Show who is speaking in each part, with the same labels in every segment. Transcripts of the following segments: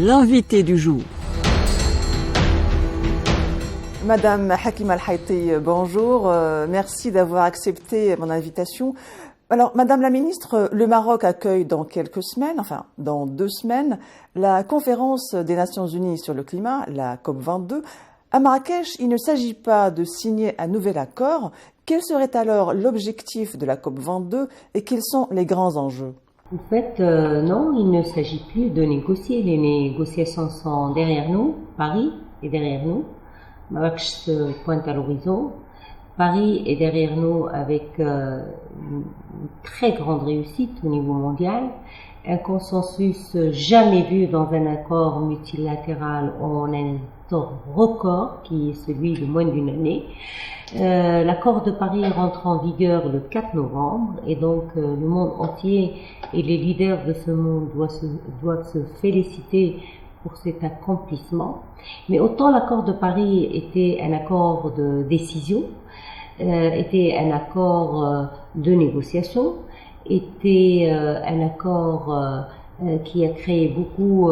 Speaker 1: L'invité du jour.
Speaker 2: Madame Hakima El-Haïti, bonjour. Merci d'avoir accepté mon invitation. Alors, Madame la Ministre, le Maroc accueille dans quelques semaines, enfin dans 2 semaines, la conférence des Nations Unies sur le climat, la COP22. À Marrakech, il ne s'agit pas de signer un nouvel accord. Quel serait alors l'objectif de la COP22 et quels sont les grands enjeux?
Speaker 3: En fait, non, il ne s'agit plus de négocier. Les négociations sont derrière nous. Paris est derrière nous. Marrakech se pointe à l'horizon. Paris est derrière nous avec une très grande réussite au niveau mondial. Un consensus jamais vu dans un accord multilatéral en un temps record qui est celui de moins d'1 année. L'accord de Paris rentre en vigueur le 4 novembre et donc le monde entier et les leaders de ce monde doivent se féliciter pour cet accomplissement. Mais autant l'accord de Paris était un accord de décision, était un accord de négociation, était un accord qui a créé beaucoup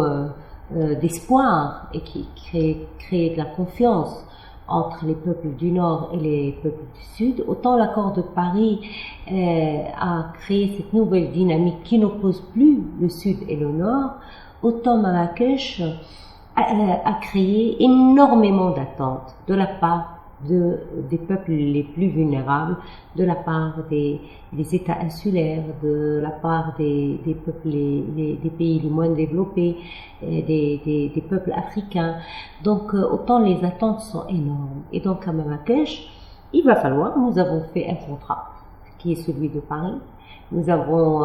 Speaker 3: d'espoir et qui créé de la confiance entre les peuples du Nord et les peuples du Sud. Autant l'accord de Paris a créé cette nouvelle dynamique qui n'oppose plus le Sud et le Nord, autant Marrakech a créé énormément d'attentes de la part des peuples les plus vulnérables, de la part des États insulaires, de la part des peuples des pays les moins développés, des peuples africains. Donc autant les attentes sont énormes. Et donc à Marrakech, il va falloir, nous avons fait un contrat qui est celui de Paris, nous l'avons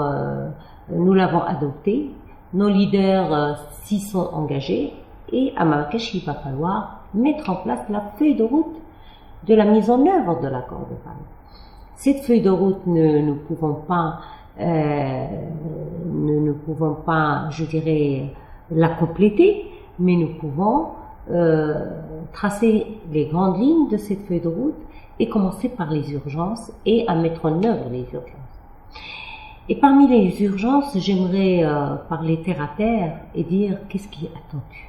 Speaker 3: adopté, nos leaders s'y sont engagés et à Marrakech, il va falloir mettre en place la feuille de route de la mise en œuvre de l'accord de Paris. Cette feuille de route, nous ne pouvons pas, je dirais, la compléter, mais nous pouvons tracer les grandes lignes de cette feuille de route et commencer par les urgences et à mettre en œuvre les urgences. Et parmi les urgences, j'aimerais parler terre à terre et dire qu'est-ce qui est attendu.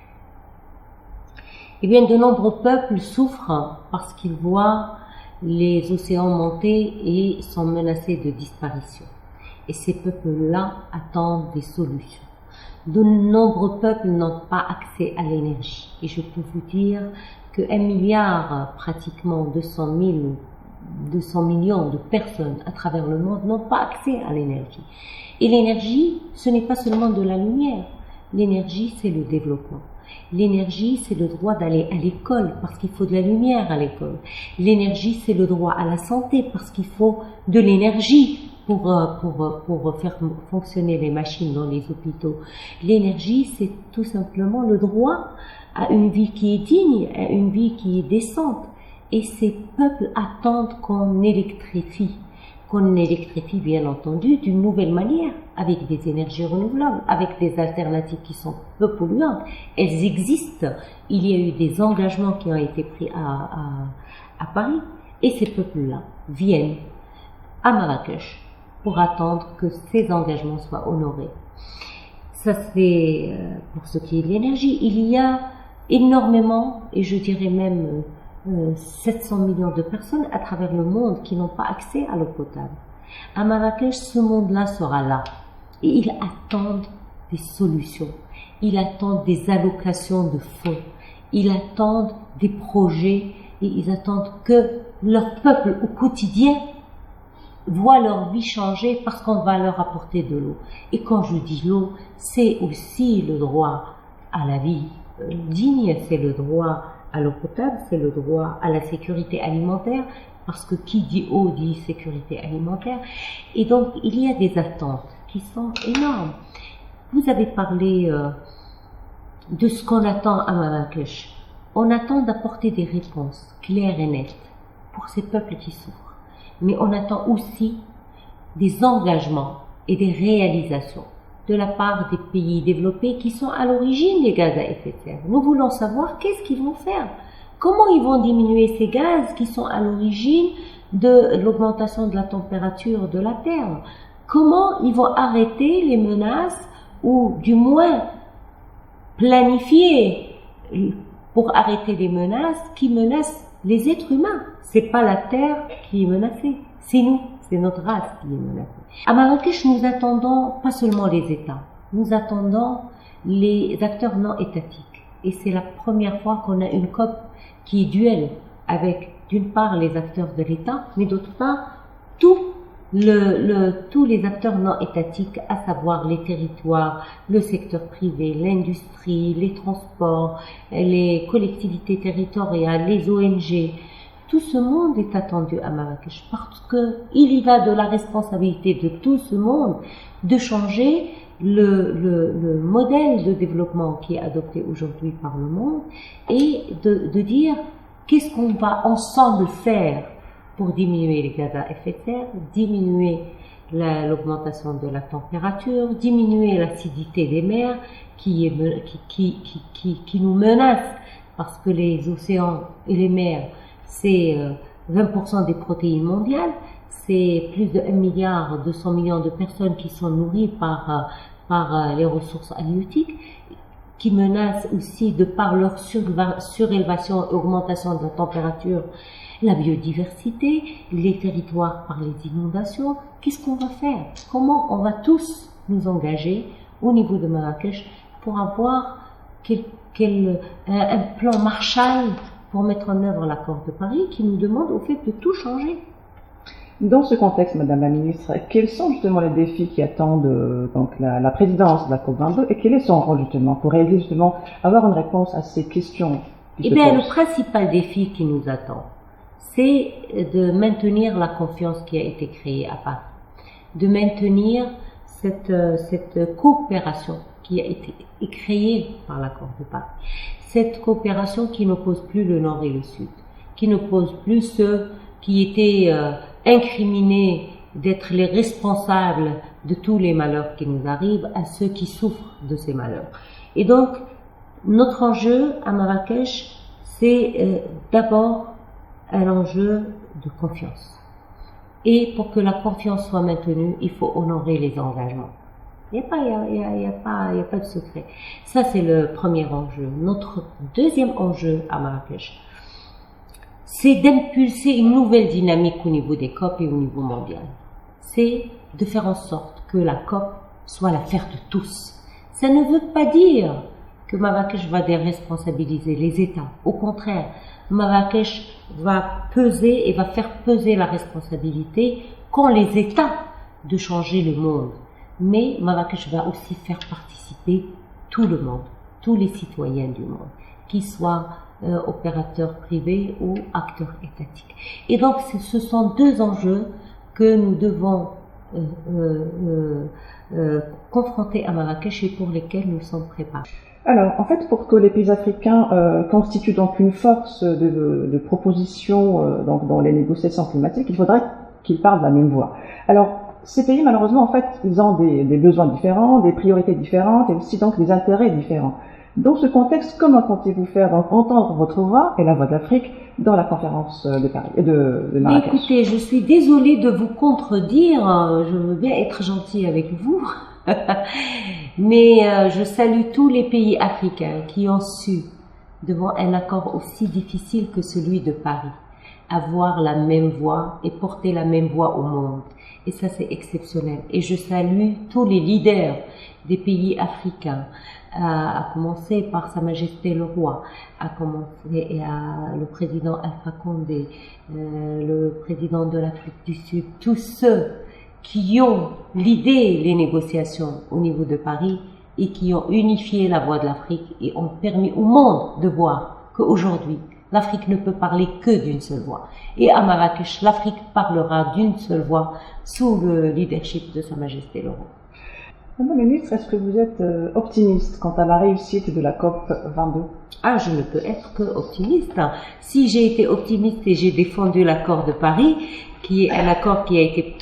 Speaker 3: Eh bien, de nombreux peuples souffrent parce qu'ils voient les océans monter et sont menacés de disparition. Et ces peuples-là attendent des solutions. De nombreux peuples n'ont pas accès à l'énergie. Et je peux vous dire qu'1 milliard, pratiquement 200 millions de personnes à travers le monde n'ont pas accès à l'énergie. Et l'énergie, ce n'est pas seulement de la lumière. L'énergie, c'est le développement. L'énergie, c'est le droit d'aller à l'école parce qu'il faut de la lumière à l'école. L'énergie, c'est le droit à la santé parce qu'il faut de l'énergie pour faire fonctionner les machines dans les hôpitaux. L'énergie, c'est tout simplement le droit à une vie qui est digne, à une vie qui est décente. Et ces peuples attendent qu'on électrifie bien entendu d'une nouvelle manière, avec des énergies renouvelables, avec des alternatives qui sont peu polluantes. Elles existent. Il y a eu des engagements qui ont été pris à Paris, et ces peuples-là viennent à Marrakech pour attendre que ces engagements soient honorés. Ça, c'est pour ce qui est de l'énergie. Il y a énormément, et je dirais même 700 millions de personnes à travers le monde qui n'ont pas accès à l'eau potable. À Marrakech, ce monde-là sera là. Et ils attendent des solutions. Ils attendent des allocations de fonds. Ils attendent des projets et ils attendent que leur peuple au quotidien voit leur vie changer parce qu'on va leur apporter de l'eau. Et quand je dis l'eau, c'est aussi le droit à la vie digne, c'est le droit à l'eau potable, c'est le droit à la sécurité alimentaire, parce que qui dit eau dit sécurité alimentaire. Et donc, il y a des attentes qui sont énormes. Vous avez parlé de ce qu'on attend à Marrakech. On attend d'apporter des réponses claires et nettes pour ces peuples qui souffrent. Mais on attend aussi des engagements et des réalisations de la part des pays développés qui sont à l'origine des gaz à effet de serre. Nous voulons savoir qu'est-ce qu'ils vont faire. Comment ils vont diminuer ces gaz qui sont à l'origine de l'augmentation de la température de la Terre? Comment ils vont arrêter les menaces ou du moins planifier pour arrêter les menaces qui menacent les êtres humains. C'est pas la terre qui est menacée, c'est nous, c'est notre race qui est menacée. À Marrakech, nous attendons pas seulement les États, nous attendons les acteurs non étatiques. Et c'est la première fois qu'on a une COP qui est duel avec, d'une part, les acteurs de l'État, mais d'autre part, tous les acteurs non étatiques, à savoir les territoires, le secteur privé, l'industrie, les transports, les collectivités territoriales, les ONG. Tout ce monde est attendu à Marrakech parce que il y va de la responsabilité de tout ce monde de changer le modèle de développement qui est adopté aujourd'hui par le monde et de dire qu'est-ce qu'on va ensemble faire pour diminuer les gaz à effet de serre, diminuer l'augmentation de la température, diminuer l'acidité des mers qui nous menace parce que les océans et les mers, c'est 20% des protéines mondiales, c'est plus de 1,2 milliard de personnes qui sont nourries par les ressources halieutiques, qui menacent aussi de par leur surélevation et augmentation de la température, la biodiversité, les territoires par les inondations. Qu'est-ce qu'on va faire? Comment on va tous nous engager au niveau de Marrakech pour avoir un plan Marshall pour mettre en œuvre l'accord de Paris qui nous demande au fait de tout changer?
Speaker 2: Dans ce contexte, Madame la Ministre, quels sont justement les défis qui attendent donc la présidence de la COP22 et quel est son rôle justement pour réaliser justement avoir une réponse à ces questions qui se posent?
Speaker 3: Le principal défi qui nous attend, c'est de maintenir la confiance qui a été créée à Paris, de maintenir cette coopération qui a été créée par l'accord de Paris, cette coopération qui n'oppose plus le Nord et le Sud, qui n'oppose plus ceux qui étaient incriminés d'être les responsables de tous les malheurs qui nous arrivent à ceux qui souffrent de ces malheurs. Et donc, notre enjeu à Marrakech, c'est d'abord un enjeu de confiance. Et pour que la confiance soit maintenue, il faut honorer les engagements. Il n'y a pas de secret. Ça, c'est le premier enjeu. Notre deuxième enjeu à Marrakech, c'est d'impulser une nouvelle dynamique au niveau des COP et au niveau mondial. C'est de faire en sorte que la COP soit l'affaire de tous. Ça ne veut pas dire que Marrakech va déresponsabiliser les États. Au contraire, Marrakech va peser et va faire peser la responsabilité qu'ont les États de changer le monde. Mais Marrakech va aussi faire participer tout le monde, tous les citoyens du monde, qu'ils soient opérateurs privés ou acteurs étatiques. Et donc, ce sont deux enjeux que nous devons confronter à Marrakech et pour lesquels nous sommes préparés.
Speaker 2: Alors, en fait, pour que les pays africains constituent donc une force de proposition dans les négociations climatiques, il faudrait qu'ils parlent de la même voix. Alors, ces pays, malheureusement, en fait, ils ont des besoins différents, des priorités différentes et aussi donc des intérêts différents. Dans ce contexte, comment comptez-vous faire donc entendre votre voix et la voix de l'Afrique dans la conférence de Paris de Marrakech?
Speaker 3: Écoutez, je suis désolée de vous contredire. Je veux bien être gentille avec vous, mais je salue tous les pays africains qui ont su, devant un accord aussi difficile que celui de Paris, avoir la même voix et porter la même voix au monde. Et ça, c'est exceptionnel. Et je salue tous les leaders des pays africains, à commencer par Sa Majesté le Roi, à commencer le président Alpha Condé, le président de l'Afrique du Sud, tous ceux qui ont l'idée les négociations au niveau de Paris et qui ont unifié la voix de l'Afrique et ont permis au monde de voir qu'aujourd'hui, l'Afrique ne peut parler que d'une seule voix. Et à Marrakech, l'Afrique parlera d'une seule voix sous le leadership de Sa Majesté le Roi.
Speaker 2: Madame la Ministre, est-ce que vous êtes optimiste quant à la réussite de la COP 22?
Speaker 3: Ah, je ne peux être que optimiste. Si j'ai été optimiste et j'ai défendu l'accord de Paris, qui est un accord qui a été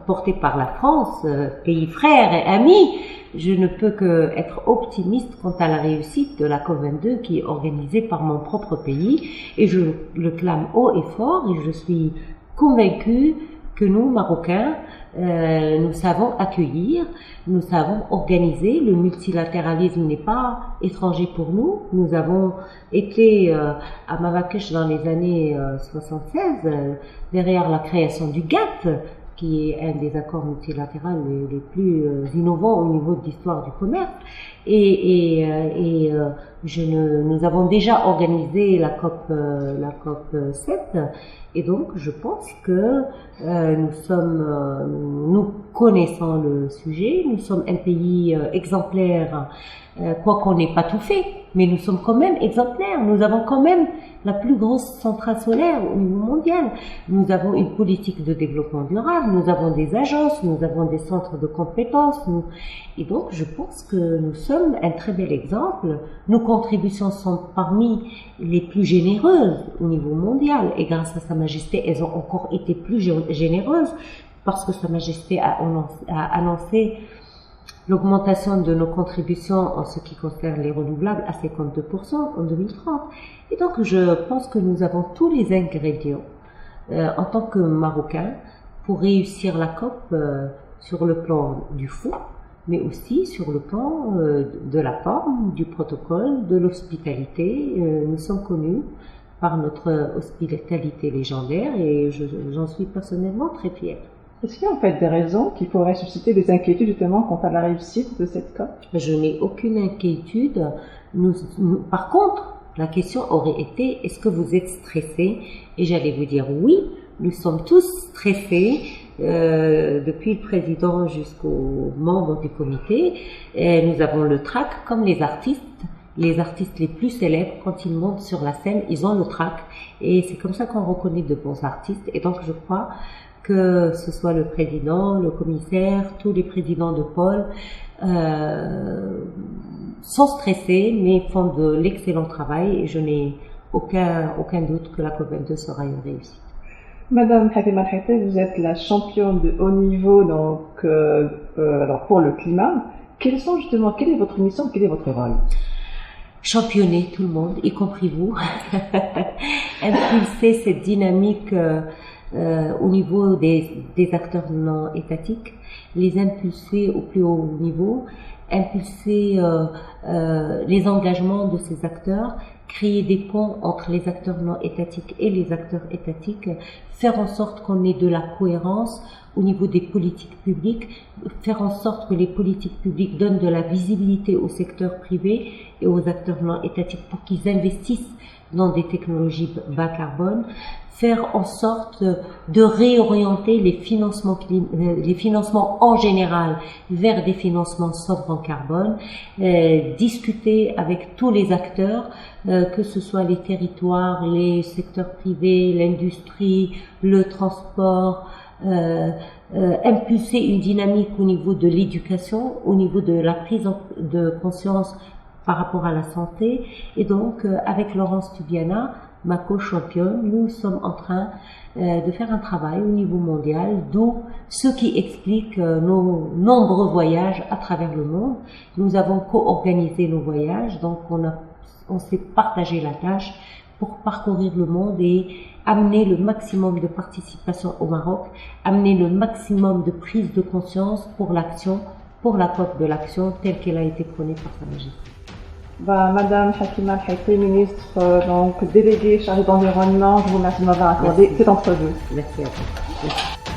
Speaker 3: porté par la France, pays frère et ami, je ne peux que être optimiste quant à la réussite de la COP22 qui est organisée par mon propre pays et je le clame haut et fort et je suis convaincue que nous, Marocains, nous savons accueillir, nous savons organiser. Le multilatéralisme n'est pas étranger pour nous. Nous avons été à Marrakech dans les années 76, derrière la création du GATT, qui est un des accords multilatéraux les plus innovants au niveau de l'histoire du commerce. Nous avons déjà organisé la COP 7, et donc je pense que nous connaissons le sujet, nous sommes un pays exemplaire, quoi qu'on n'ait pas tout fait, mais nous sommes quand même exemplaires. Nous avons quand même la plus grosse centrale solaire au niveau mondial. Nous avons une politique de développement durable, nous avons des agences, nous avons des centres de compétences. Et donc, je pense que nous sommes un très bel exemple. Nos contributions sont parmi les plus généreuses au niveau mondial. Et grâce à Sa Majesté, elles ont encore été plus généreuses parce que Sa Majesté a annoncé l'augmentation de nos contributions en ce qui concerne les renouvelables à 52% en 2030. Et donc, je pense que nous avons tous les ingrédients en tant que Marocains pour réussir la COP sur le plan du fond, mais aussi sur le plan de la forme, du protocole, de l'hospitalité. Nous sommes connus par notre hospitalité légendaire et j'en suis personnellement très fière.
Speaker 2: Est-ce qu'il y a en fait des raisons qui pourraient susciter des inquiétudes justement quant à la réussite de cette COP?
Speaker 3: Je n'ai aucune inquiétude. Par contre, la question aurait été, est-ce que vous êtes stressés? Et j'allais vous dire oui, nous sommes tous stressés, depuis le président jusqu'aux membres du comité. Et nous avons le trac comme les artistes. Les artistes les plus célèbres, quand ils montent sur la scène, ils ont le trac. Et c'est comme ça qu'on reconnaît de bons artistes. Et donc je crois que ce soit le président, le commissaire, tous les présidents de pôle sont stressés, mais font de l'excellent travail et je n'ai aucun doute que la COP22 sera une réussite.
Speaker 2: Madame Hakima El-Haythie, vous êtes la championne de haut niveau donc, alors pour le climat. Quelle est votre mission, quel est votre rôle?
Speaker 3: Championner tout le monde, y compris vous, impulser cette dynamique au niveau des acteurs non étatiques, les impulser au plus haut niveau, impulser les engagements de ces acteurs, créer des ponts entre les acteurs non étatiques et les acteurs étatiques, faire en sorte qu'on ait de la cohérence au niveau des politiques publiques, faire en sorte que les politiques publiques donnent de la visibilité au secteur privé et aux acteurs non étatiques pour qu'ils investissent dans des technologies bas carbone, faire en sorte de réorienter les financements en général vers des financements sobres en carbone, discuter avec tous les acteurs, que ce soit les territoires, les secteurs privés, l'industrie, le transport, impulser une dynamique au niveau de l'éducation, au niveau de la prise de conscience par rapport à la santé. Et donc, avec Laurence Tubiana, ma co-championne, nous sommes en train de faire un travail au niveau mondial, d'où ce qui explique nos nombreux voyages à travers le monde. Nous avons co-organisé nos voyages, donc on s'est partagé la tâche pour parcourir le monde et amener le maximum de participation au Maroc, amener le maximum de prise de conscience pour l'action, pour la COP de l'action telle qu'elle a été prônée par Sa Majesté.
Speaker 2: Madame Hakima El-Haythie, ministre donc déléguée chargée d'environnement, je vous remercie de m'avoir accordé cette entrevue.
Speaker 3: Merci à vous. Merci.